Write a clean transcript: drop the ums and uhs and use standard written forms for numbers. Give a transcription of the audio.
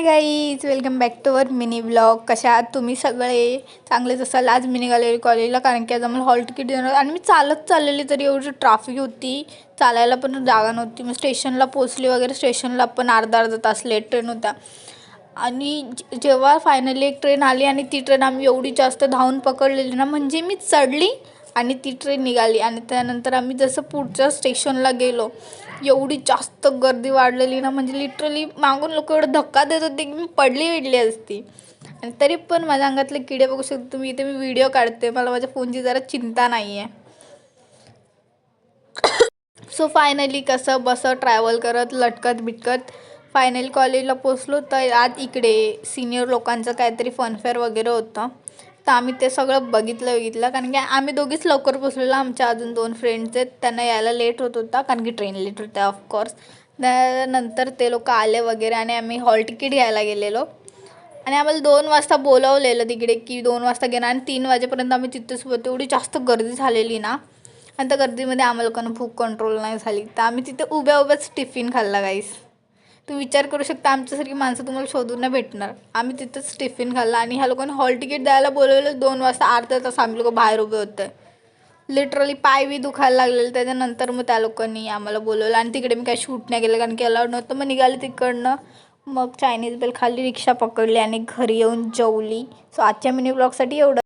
High guys, welcome back to our mini blog. कशा आहात तुम्ही सगळे? चांगलेच असाल. आज मी निघालेली कॉलेजला कारण की आज आम्हाला हॉल तिकीट देणार आणि मी चालत चाललेली तरी एवढी ट्रॅफिक होती, चालायला पण जागा नव्हती. मग स्टेशनला पोचली वगैरे. स्टेशनला पण अर्धा तास लेट ट्रेन होता आणि जेव्हा फायनली एक ट्रेन आली आणि ती ट्रेन आम्ही एवढी जास्त धावून पकडलेली ना, म्हणजे मी चढली आणि ती ट्रेन निघाली आणि त्यानंतर आम्ही जसं पुढच्या स्टेशनला गेलो एवढी जास्त गर्दी वाढलेली ना, म्हणजे लिटरली मागून लोक एवढं धक्का देत होते की मी पडली असती. आणि तरी पण माझ्या अंगातले किडे बघू शकतो तुम्ही. इथे मी व्हिडिओ काढते, मला माझ्या फोनची जरा चिंता नाही आहे. सो फायनली कसं बसं ट्रॅव्हल करत लटकत बिटकत फायनली कॉलेजला पोचलो. तर आज इकडे सिनियर लोकांचं काहीतरी फनफेअर वगैरे होतं, तर आम्ही ते सगळं बघितलं कारण की आम्ही दोघीच लवकर पोचलेलो. आमच्या अजून 2 फ्रेंड्स आहेत, त्यांना यायला लेट होत होता कारण की ट्रेन लेट होत्या ऑफकोर्स. त्यानंतर ते लोक आले वगैरे आणि आम्ही हॉल तिकीट घ्यायला गेलेलो आणि आम्हाला 2 वाजता बोलावलेलं तिकडे की 2 वाजता घेणार आणि 3 वाजेपर्यंत आम्ही तिथेच होतो. एवढी जास्त गर्दी झालेली ना, आणि त्या गर्दीमध्ये आम्हाला लोकांना भूक कंट्रोल नाही झाली, तर आम्ही तिथे उभ्याच टिफिन खाल्ला. गाईस, तुम्ही विचार करू शकता आमच्यासारखी माणसं तुम्हाला शोधून नाही भेटणार. आम्ही तिथंच टिफिन खाल्ला आणि ह्या लोकांनी हॉल तिकीट द्यायला बोलवलं 2 वाजता. अर्धा तास आम्ही लोक बाहेर उभे होते. लिटरली पाय बी दुखायला लागलेलं. त्याच्यानंतर मग त्या लोकांनी आम्हाला बोलवलं आणि तिकडे मी काही शूट नाही केलं कारण की अलाउड नव्हतं. मग निघाले तिकडनं. मग चायनीज बेल खाल्ली, रिक्षा पकडली आणि घरी येऊन जेवली. सो आजच्या मिनी ब्लॉगसाठी एवढं.